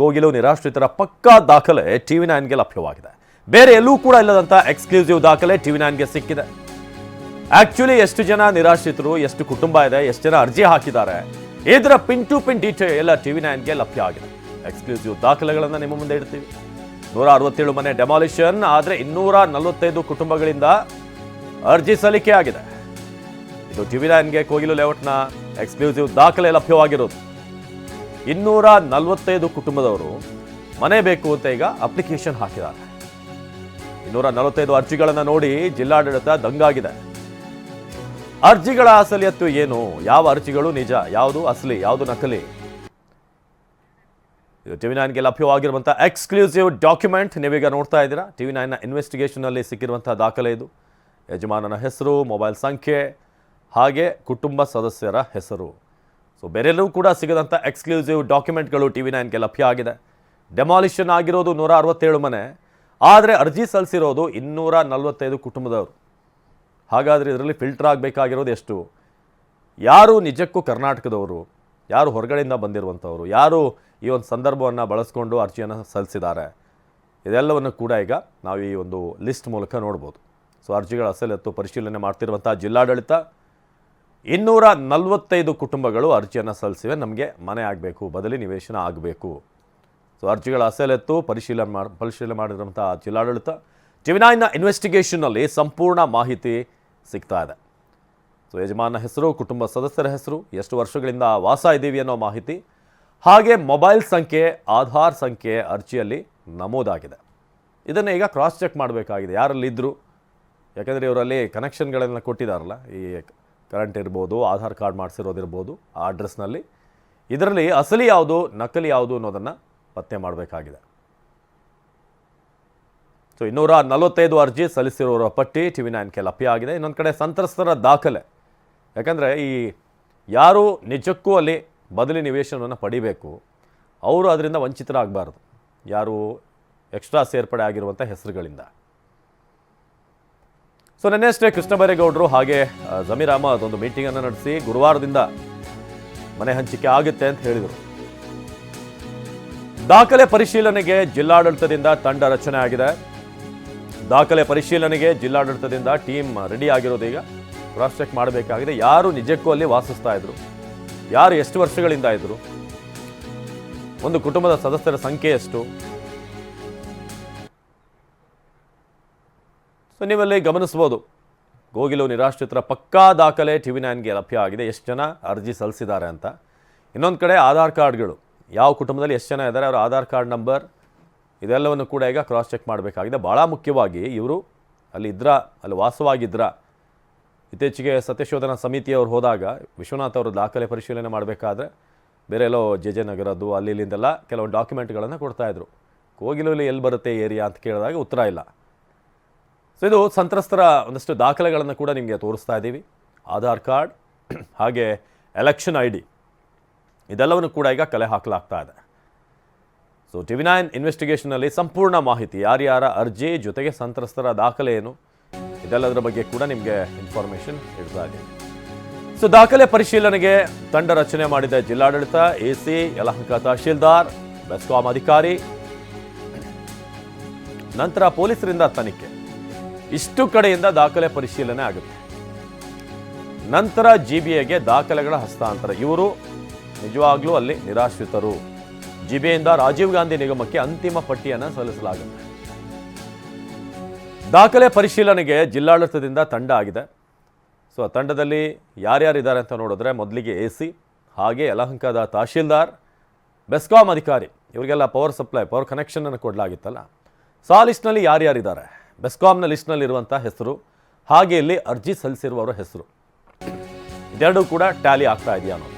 ಕೋಗಿಲು ನಿರಾಶ್ರಿತರ ಪಕ್ಕಾ ದಾಖಲೆ ಟಿವಿ ನೈನ್ಗೆ ಲಭ್ಯವಾಗಿದೆ. ಬೇರೆ ಎಲ್ಲೂ ಕೂಡ ಇಲ್ಲದಂತ ಎಕ್ಸ್ಕ್ಲೂಸಿವ್ ದಾಖಲೆ ಟಿವಿ ನೈನ್ಗೆ ಸಿಕ್ಕಿದೆ. ಆಕ್ಚುಲಿ ಎಷ್ಟು ಜನ ನಿರಾಶ್ರಿತರು, ಎಷ್ಟು ಕುಟುಂಬ ಇದೆ, ಎಷ್ಟು ಜನ ಅರ್ಜಿ ಹಾಕಿದ್ದಾರೆ, ಇದರ ಪಿನ್ ಟು ಪಿನ್ ಡೀಟೇಲ್ ಎಲ್ಲ ಟಿವಿ ನೈನ್ಗೆ ಲಭ್ಯ ಆಗಿದೆ. ಎಕ್ಸ್ಕ್ಲೂಸಿವ್ ದಾಖಲೆಗಳನ್ನು ನಿಮ್ಮ ಮುಂದೆ ಇಡ್ತೀವಿ. 167 ಮನೆ ಡೆಮಾಲಿಷನ್ ಆದರೆ 245 ಕುಟುಂಬಗಳಿಂದ ಅರ್ಜಿ ಸಲ್ಲಿಕೆ ಆಗಿದೆ. ಇದು ಟಿವಿ ನೈನ್ಗೆ ಕೋಗಿಲು ಲೇಔಟ್ನ ಎಕ್ಸ್ಕ್ಲೂಸಿವ್ ದಾಖಲೆ ಲಭ್ಯವಾಗಿರೋದು. 245 ಕುಟುಂಬದವರು ಮನೆ ಬೇಕು ಅಂತ ಈಗ ಅಪ್ಲಿಕೇಶನ್ ಹಾಕಿದ್ದಾರೆ. 245 ಅರ್ಜಿಗಳನ್ನು ನೋಡಿ ಜಿಲ್ಲಾಡಳಿತ ದಂಗಾಗಿದೆ. ಅರ್ಜಿಗಳ ಅಸಲಿಯತ್ತು ಏನು, ಯಾವ ಅರ್ಜಿಗಳು ನಿಜ, ಯಾವುದು ಅಸಲಿ, ಯಾವುದು ನಕಲಿ, ಇದು ಟಿವಿ ನೈನ್ಗೆ ಲಭ್ಯವಾಗಿರುವಂತಹ ಎಕ್ಸ್ಕ್ಲೂಸಿವ್ ಡಾಕ್ಯುಮೆಂಟ್ ನೀವೀಗ ನೋಡ್ತಾ ಇದ್ದೀರಾ. ಟಿವಿ ನೈನ್ನ ಇನ್ವೆಸ್ಟಿಗೇಷನ್ ಅಲ್ಲಿ ಸಿಕ್ಕಿರುವಂತಹ ದಾಖಲೆ ಇದು. ಯಜಮಾನನ ಹೆಸರು, ಮೊಬೈಲ್ ಸಂಖ್ಯೆ, ಹಾಗೆ ಕುಟುಂಬ ಸದಸ್ಯರ ಹೆಸರು. ಸೊ ಬೇರೆಲ್ಲೂ ಕೂಡ ಸಿಗದಂಥ ಎಕ್ಸ್ಕ್ಲೂಸಿವ್ ಡಾಕ್ಯುಮೆಂಟ್ಗಳು ಟಿವಿ ನೈನ್ಗೆ ಲಭ್ಯ ಆಗಿದೆ. ಡೆಮಾಲಿಷನ್ ಆಗಿರೋದು 167 ಮನೆ, ಆದರೆ ಅರ್ಜಿ ಸಲ್ಲಿಸಿರೋದು 245 ಕುಟುಂಬದವರು. ಹಾಗಾದರೆ ಇದರಲ್ಲಿ ಫಿಲ್ಟರ್ ಆಗಬೇಕಾಗಿರೋದು ಎಷ್ಟು? ಯಾರು ನಿಜಕ್ಕೂ ಕರ್ನಾಟಕದವರು, ಯಾರು ಹೊರಗಡೆಯಿಂದ ಬಂದಿರುವಂಥವರು, ಯಾರು ಈ ಒಂದು ಸಂದರ್ಭವನ್ನು ಬಳಸ್ಕೊಂಡು ಅರ್ಜಿಯನ್ನು ಸಲ್ಲಿಸಿದ್ದಾರೆ, ಇದೆಲ್ಲವನ್ನು ಕೂಡ ಈಗ ನಾವು ಈ ಒಂದು ಲಿಸ್ಟ್ ಮೂಲಕ ನೋಡ್ಬೋದು. ಸೊ ಅರ್ಜಿಗಳ ಅಸಲಿಯತ್ತು ಪರಿಶೀಲನೆ ಮಾಡ್ತಿರುವಂಥ ಜಿಲ್ಲಾಡಳಿತ 245 ಕುಟುಂಬಗಳು ಅರ್ಜಿಯನ್ನು ಸಲ್ಲಿಸಿವೆ. ನಮಗೆ ಮನೆ ಆಗಬೇಕು, ಬದಲಿ ನಿವೇಶನ ಆಗಬೇಕು. ಸೊ ಅರ್ಜಿಗಳ ಅಸಲಿಯತ್ತು ಪರಿಶೀಲನೆ ಮಾಡಿರುವಂಥ ಜಿಲ್ಲಾಡಳಿತ ಟಿವಿ ನೈನ್ನ ಇನ್ವೆಸ್ಟಿಗೇಷನ್ನಲ್ಲಿ ಸಂಪೂರ್ಣ ಮಾಹಿತಿ ಸಿಗ್ತಾ ಇದೆ. ಸೊ ಯಜಮಾನ ಹೆಸರು, ಕುಟುಂಬ ಸದಸ್ಯರ ಹೆಸರು, ಎಷ್ಟು ವರ್ಷಗಳಿಂದ ವಾಸ ಇದ್ದೀವಿ ಅನ್ನೋ ಮಾಹಿತಿ, ಹಾಗೆ ಮೊಬೈಲ್ ಸಂಖ್ಯೆ, ಆಧಾರ್ ಸಂಖ್ಯೆ ಅರ್ಜಿಯಲ್ಲಿ ನಮೂದಾಗಿದೆ. ಇದನ್ನು ಈಗ ಕ್ರಾಸ್ ಚೆಕ್ ಮಾಡಬೇಕಾಗಿದೆ, ಯಾರಲ್ಲಿ ಇದ್ದರು. ಯಾಕಂದರೆ ಇವರಲ್ಲಿ ಕನೆಕ್ಷನ್ಗಳನ್ನು ಕೊಟ್ಟಿದ್ದಾರಲ್ಲ, ಈ ಕರೆಂಟ್ ಇರ್ಬೋದು, ಆಧಾರ್ ಕಾರ್ಡ್ ಮಾಡಿಸಿರೋದಿರ್ಬೋದು ಆ ಅಡ್ರೆಸ್ನಲ್ಲಿ. ಇದರಲ್ಲಿ ಅಸಲಿ ಯಾವುದು, ನಕಲಿ ಯಾವುದು ಅನ್ನೋದನ್ನು ಪತ್ತೆ ಮಾಡಬೇಕಾಗಿದೆ. ಸೊ 245 ಅರ್ಜಿ ಸಲ್ಲಿಸಿರೋರ ಪಟ್ಟಿ ಟಿವಿ ನೈನ್ಗೆ ಲಭ್ಯ ಆಗಿದೆ. ಇನ್ನೊಂದು ಕಡೆ ಸಂತ್ರಸ್ತರ ದಾಖಲೆ, ಯಾಕಂದರೆ ಈ ಯಾರು ನಿಜಕ್ಕೂ ಅಲ್ಲಿ ಬದಲಿ ನಿವೇಶನವನ್ನು ಪಡಿಬೇಕು, ಅವರು ಅದರಿಂದ ವಂಚಿತರಾಗಬಾರ್ದು, ಯಾರು ಎಕ್ಸ್ಟ್ರಾ ಸೇರ್ಪಡೆ ಆಗಿರುವಂಥ ಹೆಸರುಗಳಿಂದ. ಸೊ ನಿನ್ನೆಯಷ್ಟೇ ಕೃಷ್ಣ ಬೈರೇಗೌಡರು ಹಾಗೆ ಜಮೀರ್ ಅಹಮದ್ ಒಂದು ಮೀಟಿಂಗನ್ನು ನಡೆಸಿ ಗುರುವಾರದಿಂದ ಮನೆ ಹಂಚಿಕೆ ಆಗುತ್ತೆ ಅಂತ ಹೇಳಿದರು. ದಾಖಲೆ ಪರಿಶೀಲನೆಗೆ ಜಿಲ್ಲಾಡಳಿತದಿಂದ ತಂಡ ರಚನೆ ಆಗಿದೆ. ದಾಖಲೆ ಪರಿಶೀಲನೆಗೆ ಜಿಲ್ಲಾಡಳಿತದಿಂದ ಟೀಮ್ ರೆಡಿ ಆಗಿರೋದು. ಈಗ ಕ್ರಾಸ್ ಚೆಕ್ ಮಾಡಬೇಕಾಗಿದೆ, ಯಾರು ನಿಜಕ್ಕೂ ಅಲ್ಲಿ ವಾಸಿಸ್ತಾ ಇದ್ರು, ಯಾರು ಎಷ್ಟು ವರ್ಷಗಳಿಂದ ಇದ್ರು, ಒಂದು ಕುಟುಂಬದ ಸದಸ್ಯರ ಸಂಖ್ಯೆ ಎಷ್ಟು. ಸೊ ನೀವಲ್ಲಿ ಗಮನಿಸ್ಬೋದು, ಕೋಗಿಲು ನಿರಾಶ್ರಿತರ ಪಕ್ಕಾ ದಾಖಲೆ ಟಿವಿ ನೈನ್ಗೆ ಲಭ್ಯ ಆಗಿದೆ, ಎಷ್ಟು ಜನ ಅರ್ಜಿ ಸಲ್ಲಿಸಿದ್ದಾರೆ ಅಂತ. ಇನ್ನೊಂದು ಕಡೆ ಆಧಾರ್ ಕಾರ್ಡ್ಗಳು, ಯಾವ ಕುಟುಂಬದಲ್ಲಿ ಎಷ್ಟು ಜನ ಇದ್ದಾರೆ, ಅವರ ಆಧಾರ್ ಕಾರ್ಡ್ ನಂಬರ್, ಇದೆಲ್ಲವನ್ನು ಕೂಡ ಈಗ ಕ್ರಾಸ್ ಚೆಕ್ ಮಾಡಬೇಕಾಗಿದೆ. ಭಾಳ ಮುಖ್ಯವಾಗಿ ಇವರು ಅಲ್ಲಿ ವಾಸವಾಗಿದ್ರಾ. ಇತ್ತೀಚೆಗೆ ಸತ್ಯಶೋಧನಾ ಸಮಿತಿಯವರು ಹೋದಾಗ ವಿಶ್ವನಾಥ್ ಅವರು ದಾಖಲೆ ಪರಿಶೀಲನೆ ಮಾಡಬೇಕಾದ್ರೆ ಬೇರೆ ಎಲ್ಲೋ ಜೆ ನಗರದ್ದು ಅಲ್ಲಿ ಇಲ್ಲಿಂದೆಲ್ಲ ಕೆಲವೊಂದು ಡಾಕ್ಯುಮೆಂಟ್ಗಳನ್ನು ಕೊಡ್ತಾಯಿದ್ರು. ಕೋಗಿಲಲ್ಲಿ ಎಲ್ಲಿ ಬರುತ್ತೆ ಏರಿಯಾ ಅಂತ ಕೇಳಿದಾಗ ಉತ್ತರ ಇಲ್ಲ. ಸೊ ಇದು ಸಂತ್ರಸ್ತರ ಒಂದಷ್ಟು ದಾಖಲೆಗಳನ್ನು ಕೂಡ ನಿಮಗೆ ತೋರಿಸ್ತಾ ಇದ್ದೀವಿ. ಆಧಾರ್ ಕಾರ್ಡ್ ಹಾಗೆ ಎಲೆಕ್ಷನ್ ID ಇದೆಲ್ಲವನ್ನು ಕೂಡ ಈಗ ಕಲೆ ಹಾಕಲಾಗ್ತಾ ಇದೆ. ಸೊ ಟಿವಿ ನೈನ್ ಇನ್ವೆಸ್ಟಿಗೇಷನಲ್ಲಿ ಸಂಪೂರ್ಣ ಮಾಹಿತಿ, ಯಾರ್ಯಾರ ಅರ್ಜಿ ಜೊತೆಗೆ ಸಂತ್ರಸ್ತರ ದಾಖಲೆ ಏನು, ಇದೆಲ್ಲದರ ಬಗ್ಗೆ ಕೂಡ ನಿಮಗೆ ಇನ್ಫಾರ್ಮೇಷನ್ ಇಡ್ತಾ ಇದ್ದೀವಿ. ಸೊ ದಾಖಲೆ ಪರಿಶೀಲನೆಗೆ ತಂಡ ರಚನೆ ಮಾಡಿದ ಜಿಲ್ಲಾಡಳಿತ, AC, ಯಲಹಂಕ ತಹಶೀಲ್ದಾರ್, ಬೆಸ್ಕಾಂ ಅಧಿಕಾರಿ, ನಂತರ ಪೊಲೀಸರಿಂದ ತನಿಖೆ, ಇಷ್ಟು ಕಡೆಯಿಂದ ದಾಖಲೆ ಪರಿಶೀಲನೆ ಆಗುತ್ತೆ. ನಂತರ GBAಗೆ ದಾಖಲೆಗಳ ಹಸ್ತಾಂತರ. ಇವರು ನಿಜವಾಗ್ಲೂ ಅಲ್ಲಿ ನಿರಾಶ್ರಿತರು. GBAಯಿಂದ ರಾಜೀವ್ ಗಾಂಧಿ ನಿಗಮಕ್ಕೆ ಅಂತಿಮ ಪಟ್ಟಿಯನ್ನು ಸಲ್ಲಿಸಲಾಗುತ್ತೆ. ದಾಖಲೆ ಪರಿಶೀಲನೆಗೆ ಜಿಲ್ಲಾಡಳಿತದಿಂದ ತಂಡ ಆಗಿದೆ. ಸೊ ತಂಡದಲ್ಲಿ ಯಾರ್ಯಾರಿದ್ದಾರೆ ಅಂತ ನೋಡಿದ್ರೆ ಮೊದಲಿಗೆ AC, ಹಾಗೆ ಯಲಹಂಕದ ತಹಶೀಲ್ದಾರ್, ಬೆಸ್ಕಾಂ ಅಧಿಕಾರಿ, ಇವರಿಗೆಲ್ಲ ಪವರ್ ಸಪ್ಲೈ, ಪವರ್ ಕನೆಕ್ಷನನ್ನು ಕೊಡಲಾಗಿತ್ತಲ್ಲ. ಸೊ ಆ ಲಿಸ್ಟ್ನಲ್ಲಿ ಯಾರ್ಯಾರಿದ್ದಾರೆ, ಬೆಸ್ಕಾಂನ ಲಿಸ್ಟ್ನಲ್ಲಿರುವಂಥ ಹೆಸರು, ಹಾಗೆ ಇಲ್ಲಿ ಅರ್ಜಿ ಸಲ್ಲಿಸಿರುವವರ ಹೆಸರು, ಇದೆರಡೂ ಕೂಡ ಟ್ಯಾಲಿ ಆಗ್ತಾ ಇದೆಯಾ ಅನ್ನೋದು.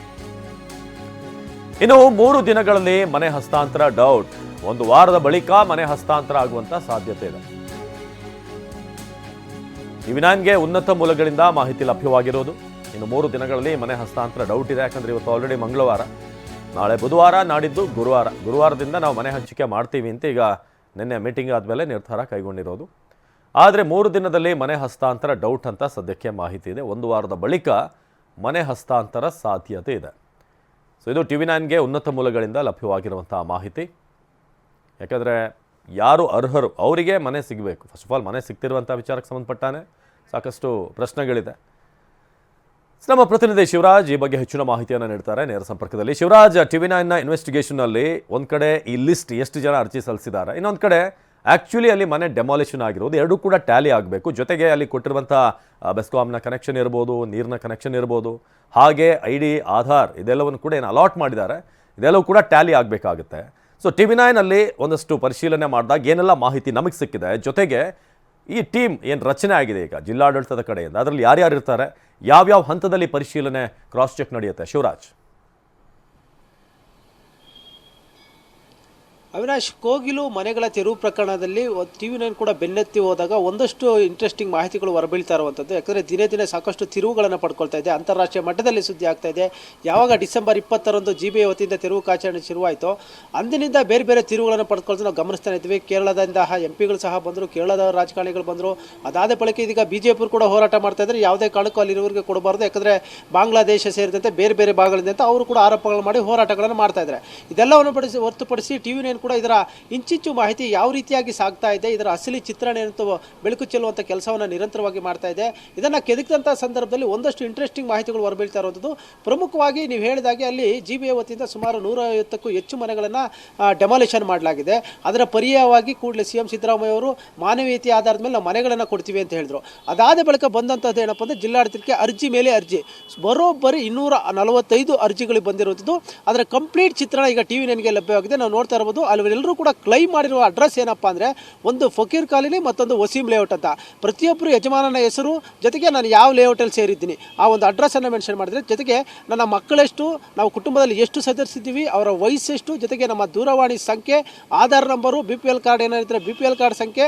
ಇನ್ನು 3 ದಿನಗಳಲ್ಲಿ ಮನೆ ಹಸ್ತಾಂತರ ಡೌಟ್. 1 ವಾರದ ಬಳಿಕ ಮನೆ ಹಸ್ತಾಂತರ ಆಗುವಂಥ ಸಾಧ್ಯತೆ ಇದೆ. ಟಿವಿ ನೈನ್ಗೆ ಉನ್ನತ ಮೂಲಗಳಿಂದ ಮಾಹಿತಿ ಲಭ್ಯವಾಗಿರೋದು. ಇನ್ನು 3 ದಿನಗಳಲ್ಲಿ ಮನೆ ಹಸ್ತಾಂತರ ಡೌಟ್ ಇದೆ. ಯಾಕಂದರೆ ಇವತ್ತು ಆಲ್ರೆಡಿ ಮಂಗಳವಾರ, ನಾಳೆ ಬುಧವಾರ, ನಾಡಿದ್ದು ಗುರುವಾರದಿಂದ ನಾವು ಮನೆ ಹಂಚಿಕೆ ಮಾಡ್ತೀವಿ ಅಂತ ಈಗ ನಿನ್ನೆ ಮೀಟಿಂಗ್ ಆದಮೇಲೆ ನಿರ್ಧಾರ ಕೈಗೊಂಡಿರೋದು. ಆದರೆ 3 ದಿನದಲ್ಲಿ ಮನೆ ಹಸ್ತಾಂತರ ಡೌಟ್ ಅಂತ ಸದ್ಯಕ್ಕೆ ಮಾಹಿತಿ ಇದೆ. 1 ವಾರದ ಬಳಿಕ ಮನೆ ಹಸ್ತಾಂತರ ಸಾಧ್ಯತೆ ಇದೆ. ಸೊ ಇದು ಟಿವಿ ನೈನ್ಗೆ ಉನ್ನತ ಮೂಲಗಳಿಂದ ಲಭ್ಯವಾಗಿರುವಂತಹ ಮಾಹಿತಿ. ಯಾಕಂದರೆ ಯಾರು ಅರ್ಹರು ಅವರಿಗೆ ಮನೆ ಸಿಗಬೇಕು. ಫಸ್ಟ್ ಆಫ್ ಆಲ್ ಮನೆ ಸಿಗ್ತಿರುವಂಥ ವಿಚಾರಕ್ಕೆ ಸಂಬಂಧಪಟ್ಟಾನೆ ಸಾಕಷ್ಟು ಪ್ರಶ್ನೆಗಳಿದೆ. ನಮ್ಮ ಪ್ರತಿನಿಧಿ ಶಿವರಾಜ್ ಈ ಬಗ್ಗೆ ಹೆಚ್ಚಿನ ಮಾಹಿತಿಯನ್ನು ನೀಡ್ತಾರೆ ನೇರ ಸಂಪರ್ಕದಲ್ಲಿ. ಶಿವರಾಜ್, TV9ನ ಇನ್ವೆಸ್ಟಿಗೇಷನ್ನಲ್ಲಿ ಒಂದು ಕಡೆ ಈ ಲಿಸ್ಟ್ ಎಷ್ಟು ಜನ ಅರ್ಜಿ ಸಲ್ಲಿಸಿದ್ದಾರೆ, ಇನ್ನೊಂದು ಕಡೆ ಆ್ಯಕ್ಚುಲಿ ಅಲ್ಲಿ ಮನೆ ಡೆಮಾಲಿಷನ್ ಆಗಿರೋದು, ಎರಡೂ ಕೂಡ ಟ್ಯಾಲಿ ಆಗಬೇಕು. ಜೊತೆಗೆ ಅಲ್ಲಿ ಕೊಟ್ಟಿರುವಂಥ ಬೆಸ್ಕಾಮ್ನ ಕನೆಕ್ಷನ್ ಇರ್ಬೋದು, ನೀರಿನ ಕನೆಕ್ಷನ್ ಇರ್ಬೋದು, ಹಾಗೆ ID, ಆಧಾರ್ ಇದೆಲ್ಲವನ್ನು ಕೂಡ ಏನು ಅಲಾಟ್ ಮಾಡಿದ್ದಾರೆ ಇದೆಲ್ಲವೂ ಕೂಡ ಟ್ಯಾಲಿ ಆಗಬೇಕಾಗುತ್ತೆ. ಸೊ TV9 ಒಂದಷ್ಟು ಪರಿಶೀಲನೆ ಮಾಡಿದಾಗ ಏನೆಲ್ಲ ಮಾಹಿತಿ ನಮಗೆ ಸಿಕ್ಕಿದೆ, ಜೊತೆಗೆ ಈ ಟೀಮ್ ಏನು ರಚನೆ ಆಗಿದೆ ಈಗ ಜಿಲ್ಲಾಡಳಿತದ ಕಡೆಯಿಂದ, ಅದರಲ್ಲಿ ಯಾರ್ಯಾರು ಇರ್ತಾರೆ, ಯಾವ್ಯಾವ ಹಂತದಲ್ಲಿ ಪರಿಶೀಲನೆ ಕ್ರಾಸ್ ಚೆಕ್ ನಡೆಯುತ್ತೆ ಶಿವರಾಜ್? ಅವಿನಾಶ್, ಕೋಗಿಲು ಮನೆಗಳ ತೆರವು ಪ್ರಕರಣದಲ್ಲಿ TV9 ಕೂಡ ಬೆನ್ನೆತ್ತಿ ಹೋದಾಗ ಒಂದಷ್ಟು ಇಂಟ್ರೆಸ್ಟಿಂಗ್ ಮಾಹಿತಿಗಳು ಹೊರಬೀಳ್ತಾ ಇರುವಂಥದ್ದು. ಯಾಕಂದರೆ ದಿನೇ ದಿನೇ ಸಾಕಷ್ಟು ತಿರುವುಗಳನ್ನು ಪಡ್ಕೊಳ್ತಾ ಇದೆ, ಅಂತಾರಾಷ್ಟ್ರೀಯ ಮಟ್ಟದಲ್ಲಿ ಸುದ್ದಿ ಆಗ್ತಾ ಇದೆ. ಯಾವಾಗ ಡಿಸೆಂಬರ್ 20ರಂದು GBI ವತಿಯಿಂದ ತೆರವು ಕಾರ್ಯಾಚರಣೆ ಶುರುವಾಯಿತು, ಅಂದಿನಿಂದ ಬೇರೆ ಬೇರೆ ತಿರುವುಗಳನ್ನು ಪಡ್ಕೊಳ್ತಾ ನಾವು ಗಮನಿಸ್ತಾ ಇದ್ವಿ. ಕೇರಳದಿಂದ MP ಗಳು ಸಹ ಬಂದರು, ಕೇರಳದ ರಾಜಕಾರಣಿಗಳು ಬಂದರು. ಅದಾದ ಬಳಿಕ ಇದೀಗ BJP ಕೂಡ ಹೋರಾಟ ಮಾಡ್ತಾ ಇದ್ದಾರೆ, ಯಾವುದೇ ಕಾರಣಕ್ಕೂ ಅಲ್ಲಿರೋರಿಗೆ ಕೊಡಬಾರ್ದು, ಯಾಕಂದರೆ ಬಾಂಗ್ಲಾದೇಶ ಸೇರಿದಂತೆ ಬೇರೆ ಬೇರೆ ಭಾಗಗಳಿಂದ ಅವರು ಕೂಡ ಆರೋಪಗಳು ಮಾಡಿ ಹೋರಾಟಗಳನ್ನು ಮಾಡ್ತಾ ಇದ್ದಾರೆ. ಇದೆಲ್ಲವನ್ನು ಹೊರತುಪಡಿಸಿ TV9 ಕೂಡ ಇದರ ಇಂಚಿಂಚು ಮಾಹಿತಿ ಯಾವ ರೀತಿಯಾಗಿ ಸಾಗ್ತಾ ಇದೆ, ಇದರ ಅಸಲಿ ಚಿತ್ರಣ ಏನಂತ ಬೆಳಕು ಚೆಲ್ಲುವಂಥ ಕೆಲಸವನ್ನು ನಿರಂತರವಾಗಿ ಮಾಡ್ತಾ ಇದೆ. ಇದನ್ನು ಕೆದಕಿದಂಥ ಸಂದರ್ಭದಲ್ಲಿ ಒಂದಷ್ಟು ಇಂಟ್ರೆಸ್ಟಿಂಗ್ ಮಾಹಿತಿಗಳು ಹೊರಬೀಳ್ತಾ ಇರುವಂಥದ್ದು. ಪ್ರಮುಖವಾಗಿ ನೀವು ಹೇಳಿದಾಗೆ ಅಲ್ಲಿ GBI ವತಿಯಿಂದ ಸುಮಾರು 150ಕ್ಕೂ ಹೆಚ್ಚು ಮನೆಗಳನ್ನು ಡೆಮಾಲಿಷನ್ ಮಾಡಲಾಗಿದೆ. ಅದರ ಪರ್ಯಾಯವಾಗಿ ಕೂಡಲೇ CM ಸಿದ್ದರಾಮಯ್ಯ ಅವರು ಮಾನವೀಯತೆ ಆಧಾರದ ಮೇಲೆ ನಾವು ಮನೆಗಳನ್ನು ಕೊಡ್ತೀವಿ ಅಂತ ಹೇಳಿದ್ರು. ಅದಾದ ಬಳಿಕ ಬಂದಂಥದ್ದು ಏನಪ್ಪ ಅಂದರೆ ಜಿಲ್ಲಾಡಳಿತಕ್ಕೆ ಅರ್ಜಿ ಮೇಲೆ ಅರ್ಜಿ, ಬರೋಬ್ಬರಿ 245 ಅರ್ಜಿಗಳಿಗೆ ಬಂದಿರುವಂಥದ್ದು. ಅದರ ಕಂಪ್ಲೀಟ್ ಚಿತ್ರಣ ಈಗ TV9ಗೆ ಲಭ್ಯವಾಗಿದೆ. ನಾವು ನೋಡ್ತಾ ಇರ್ಬೋದು. ಎಲ್ಲರೂ ಕೂಡ ಕ್ಲೈಮ್ ಮಾಡಿರುವ ಅಡ್ರೆಸ್ ಏನಪ್ಪಾ ಅಂದರೆ ಒಂದು ಫಕೀರ್ ಕಾಲೋನಿ, ಮತ್ತೊಂದು ವಸೀಂ ಲೇಔಟ್ ಅಂತ. ಪ್ರತಿಯೊಬ್ಬರು ಯಜಮಾನನ ಹೆಸರು ಜೊತೆಗೆ ನಾನು ಯಾವ ಲೇಔಟಲ್ಲಿ ಸೇರಿದ್ದೀನಿ ಆ ಒಂದು ಅಡ್ರೆಸ್ಸನ್ನು ಮೆನ್ಷನ್ ಮಾಡಿದರೆ, ಜೊತೆಗೆ ನನ್ನ ಮಕ್ಕಳೆಷ್ಟು, ನಾವು ಕುಟುಂಬದಲ್ಲಿ ಎಷ್ಟು ಸದಸ್ಯರಿದ್ದೀವಿ, ಅವರ ವಯಸ್ಸೆಷ್ಟು, ಜೊತೆಗೆ ನಮ್ಮ ದೂರವಾಣಿ ಸಂಖ್ಯೆ, ಆಧಾರ್ ನಂಬರು, BPL ಕಾರ್ಡ್ ಏನಾಗಿರ್ತಾರೆ BPL ಕಾರ್ಡ್ ಸಂಖ್ಯೆ,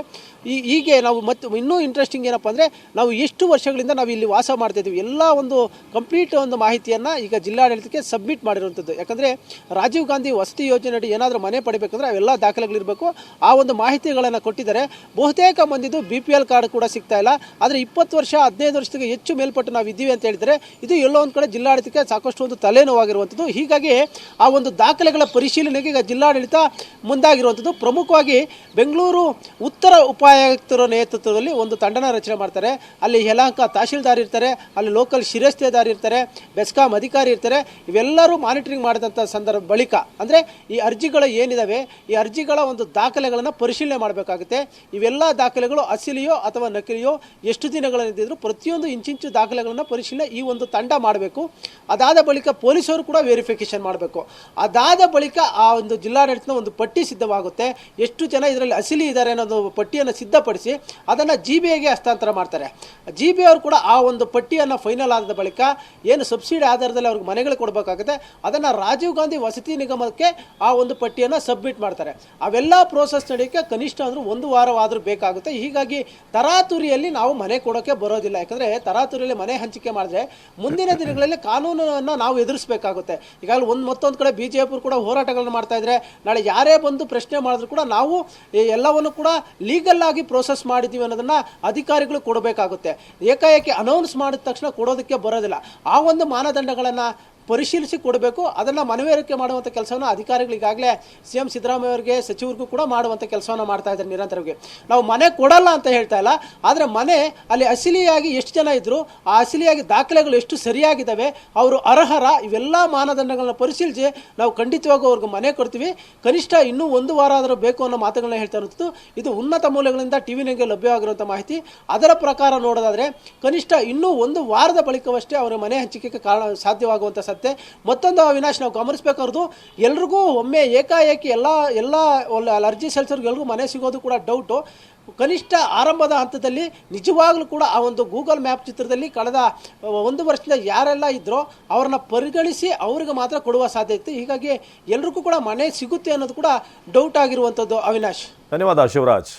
ಹೀಗೆ ನಾವು ಮತ್ತು ಇನ್ನೂ ಇಂಟ್ರೆಸ್ಟಿಂಗ್ ಏನಪ್ಪ ಅಂದರೆ ನಾವು ಎಷ್ಟು ವರ್ಷಗಳಿಂದ ನಾವು ಇಲ್ಲಿ ವಾಸ ಮಾಡ್ತಾಯಿದ್ದೀವಿ ಎಲ್ಲ ಒಂದು ಕಂಪ್ಲೀಟ್ ಒಂದು ಮಾಹಿತಿಯನ್ನು ಈಗ ಜಿಲ್ಲಾಡಳಿತಕ್ಕೆ ಸಬ್ಮಿಟ್ ಮಾಡಿರುವಂಥದ್ದು. ಯಾಕಂದರೆ ರಾಜೀವ್ ಗಾಂಧಿ ವಸತಿ ಯೋಜನೆಯಡಿ ಏನಾದರೂ ಮನೆ ಪಡಿಬೇಕಂದ್ರೆ ಅವೆಲ್ಲ ದಾಖಲೆಗಳಿರಬೇಕು. ಆ ಒಂದು ಮಾಹಿತಿಗಳನ್ನು ಕೊಟ್ಟಿದ್ದಾರೆ. ಬಹುತೇಕ ಮಂದಿದು BPL ಕಾರ್ಡ್ ಕೂಡ ಸಿಗ್ತಾ ಇಲ್ಲ. ಆದರೆ 20 ವರ್ಷ 15 ವರ್ಷಕ್ಕೆ ಹೆಚ್ಚು ಮೇಲ್ಪಟ್ಟು ನಾವು ಇದ್ದೀವಿ ಅಂತ ಹೇಳಿದರೆ ಇದು ಎಲ್ಲೋ ಒಂದು ಕಡೆ ಜಿಲ್ಲಾಡಳಿತಕ್ಕೆ ಸಾಕಷ್ಟು ಒಂದು ತಲೆನೋವಾಗಿರುವಂಥದ್ದು. ಹೀಗಾಗಿ ಆ ಒಂದು ದಾಖಲೆಗಳ ಪರಿಶೀಲನೆಗೆ ಈಗ ಜಿಲ್ಲಾಡಳಿತ ಮುಂದಾಗಿರುವಂಥದ್ದು. ಪ್ರಮುಖವಾಗಿ ಬೆಂಗಳೂರು ಉತ್ತರ ಉಪಾಯುಕ್ತರ ನೇತೃತ್ವದಲ್ಲಿ ಒಂದು ತಂಡನ ರಚನೆ ಮಾಡ್ತಾರೆ. ಅಲ್ಲಿ ಯಲಹಂಕ ತಹಶೀಲ್ದಾರ್ ಇರ್ತಾರೆ, ಅಲ್ಲಿ ಲೋಕಲ್ ಶಿರಸ್ತೇದಾರ್ ಇರ್ತಾರೆ, ಬೆಸ್ಕಾಂ ಅಧಿಕಾರಿ ಇರ್ತಾರೆ. ಇವೆಲ್ಲರೂ ಮಾನಿಟರಿಂಗ್ ಮಾಡಿದಂಥ ಸಂದರ್ಭ ಬಳಿಕ ಅಂದರೆ ಈ ಅರ್ಜಿಗಳು ಏನಿದಾವೆ ಈ ಅರ್ಜಿಗಳ ಒಂದು ದಾಖಲೆಗಳನ್ನು ಪರಿಶೀಲನೆ ಮಾಡಬೇಕಾಗುತ್ತೆ. ಇವೆಲ್ಲ ದಾಖಲೆಗಳು ಅಸಲಿಯೋ ಅಥವಾ ನಕಲಿಯೋ, ಎಷ್ಟು ದಿನಗಳಿದ್ದರೂ ಪ್ರತಿಯೊಂದು ಇಂಚಿಂಚು ದಾಖಲೆಗಳನ್ನು ಪರಿಶೀಲನೆ ಈ ಒಂದು ತಂಡ ಮಾಡಬೇಕು. ಅದಾದ ಬಳಿಕ ಪೊಲೀಸರು ಕೂಡ ವೆರಿಫಿಕೇಶನ್ ಮಾಡಬೇಕು. ಅದಾದ ಬಳಿಕ ಆ ಒಂದು ಜಿಲ್ಲಾಡಳಿತದ ಒಂದು ಪಟ್ಟಿ ಸಿದ್ಧವಾಗುತ್ತೆ. ಎಷ್ಟು ಜನ ಇದರಲ್ಲಿ ಅಸಲಿ ಇದ್ದಾರೆ ಅನ್ನೋದು ಪಟ್ಟಿಯನ್ನು ಸಿದ್ಧಪಡಿಸಿ ಅದನ್ನು GBIಗೆ ಹಸ್ತಾಂತರ ಮಾಡ್ತಾರೆ. GBI ಅವರು ಕೂಡ ಆ ಒಂದು ಪಟ್ಟಿಯನ್ನು ಫೈನಲ್ ಆದ ಬಳಿಕ ಏನು ಸಬ್ಸಿಡಿ ಆಧಾರದಲ್ಲಿ ಅವ್ರಿಗೆ ಮನೆಗಳು ಕೊಡಬೇಕಾಗುತ್ತೆ ಅದನ್ನು ರಾಜೀವ್ ಗಾಂಧಿ ವಸತಿ ನಿಗಮಕ್ಕೆ ಆ ಒಂದು ಪಟ್ಟಿಯನ್ನು ಸಬ್ಮಿಟ್ ಮಾಡ್ತಾರೆ. ಅವೆಲ್ಲ ಪ್ರೋಸೆಸ್ ನಡೆಯೋಕ್ಕೆ ಕನಿಷ್ಠ ಅಂದರೂ 1 ವಾರವಾದರೂ ಬೇಕಾಗುತ್ತೆ. ಹೀಗಾಗಿ ತರಾತುರಿಯಲ್ಲಿ ನಾವು ಮನೆ ಕೊಡೋಕ್ಕೆ ಬರೋದಿಲ್ಲ. ಯಾಕಂದರೆ ತರಾತುರಿಯಲ್ಲಿ ಮನೆ ಹಂಚಿಕೆ ಮಾಡಿದ್ರೆ ಮುಂದಿನ ದಿನಗಳಲ್ಲಿ ಕಾನೂನನ್ನು ನಾವು ಎದುರಿಸಬೇಕಾಗುತ್ತೆ. ಈಗಾಗಲೇ ಮತ್ತೊಂದು ಕಡೆ BJP ಕೂಡ ಹೋರಾಟಗಳನ್ನು ಮಾಡ್ತಾ ಇದ್ದಾರೆ. ನಾಳೆ ಯಾರೇ ಬಂದು ಪ್ರಶ್ನೆ ಮಾಡಿದ್ರು ಕೂಡ ನಾವು ಎಲ್ಲವನ್ನು ಕೂಡ ಲೀಗಲ್ ಆಗಿ ಪ್ರೋಸೆಸ್ ಮಾಡಿದ್ದೀವಿ ಅನ್ನೋದನ್ನು ಅಧಿಕಾರಿಗಳು ಕೊಡಬೇಕಾಗುತ್ತೆ. ಏಕಾಏಕಿ ಅನೌನ್ಸ್ ಮಾಡಿದ ತಕ್ಷಣ ಕೊಡೋದಕ್ಕೆ ಬರೋದಿಲ್ಲ. ಆ ಒಂದು ಮಾನದಂಡಗಳನ್ನು ಪರಿಶೀಲಿಸಿ ಕೊಡಬೇಕು. ಅದನ್ನು ಮನವರಿಕೆ ಮಾಡುವಂಥ ಕೆಲಸವನ್ನು ಅಧಿಕಾರಿಗಳು ಈಗಾಗಲೇ CM ಸಿದ್ದರಾಮಯ್ಯ ಅವರಿಗೆ ಸಚಿವರಿಗೂ ಕೂಡ ಮಾಡುವಂಥ ಕೆಲಸವನ್ನು ಮಾಡ್ತಾ ಇದ್ದಾರೆ ನಿರಂತರವಾಗಿ. ನಾವು ಮನೆ ಕೊಡಲ್ಲ ಅಂತ ಹೇಳ್ತಾ ಇಲ್ಲ, ಆದರೆ ಮನೆ ಅಲ್ಲಿ ಅಸಲಿಯಾಗಿ ಎಷ್ಟು ಜನ ಇದ್ದರು, ಆ ಅಸಲಿಯಾಗಿ ದಾಖಲೆಗಳು ಎಷ್ಟು ಸರಿಯಾಗಿದ್ದಾವೆ, ಅವರು ಅರ್ಹರ, ಇವೆಲ್ಲ ಮಾನದಂಡಗಳನ್ನ ಪರಿಶೀಲಿಸಿ ನಾವು ಖಂಡಿತವಾಗೂ ಅವ್ರಿಗೆ ಮನೆ ಕೊಡ್ತೀವಿ. ಕನಿಷ್ಠ ಇನ್ನೂ 1 ವಾರ ಆದರೂ ಬೇಕು ಅನ್ನೋ ಮಾತುಗಳನ್ನ ಹೇಳ್ತಾ ಇರುವಂಥದ್ದು. ಇದು ಉನ್ನತ ಮೂಲಗಳಿಂದ TV9ಗೆ ಲಭ್ಯವಾಗಿರುವಂಥ ಮಾಹಿತಿ. ಅದರ ಪ್ರಕಾರ ನೋಡೋದಾದರೆ ಕನಿಷ್ಠ ಇನ್ನೂ 1 ವಾರದ ಬಳಿಕವಷ್ಟೇ ಅವರ ಮನೆ ಹಂಚಿಕೆಗೆ ಕಾರಣ ಸಾಧ್ಯವಾಗುವಂಥ ಮತ್ತೊಂದು ಅವಿನಾಶ್ ನಾವು ಗಮನಿಸಬೇಕಾದ್ರು, ಎಲ್ರಿಗೂ ಒಮ್ಮೆ ಏಕಾಏಕಿ ಎಲ್ಲ ಅರ್ಜಿ ಸಲ್ಲಿಸೋರ್ಗೆ ಎಲ್ರಿಗೂ ಮನೆ ಸಿಗೋದು ಕೂಡ ಡೌಟು. ಕನಿಷ್ಠ ಆರಂಭದ ಹಂತದಲ್ಲಿ ನಿಜವಾಗ್ಲೂ ಕೂಡ ಆ ಒಂದು ಗೂಗಲ್ ಮ್ಯಾಪ್ ಚಿತ್ರದಲ್ಲಿ ಕಳೆದ 1 ವರ್ಷದಿಂದ ಯಾರೆಲ್ಲ ಇದ್ರೋ ಅವ್ರನ್ನ ಪರಿಗಣಿಸಿ ಅವ್ರಿಗೆ ಮಾತ್ರ ಕೊಡುವ ಸಾಧ್ಯತೆ. ಹೀಗಾಗಿ ಎಲ್ರಿಗೂ ಕೂಡ ಮನೆ ಸಿಗುತ್ತೆ ಅನ್ನೋದು ಕೂಡ ಡೌಟ್ ಆಗಿರುವಂಥದ್ದು ಅವಿನಾಶ್. ಧನ್ಯವಾದ ಶಿವರಾಜ್.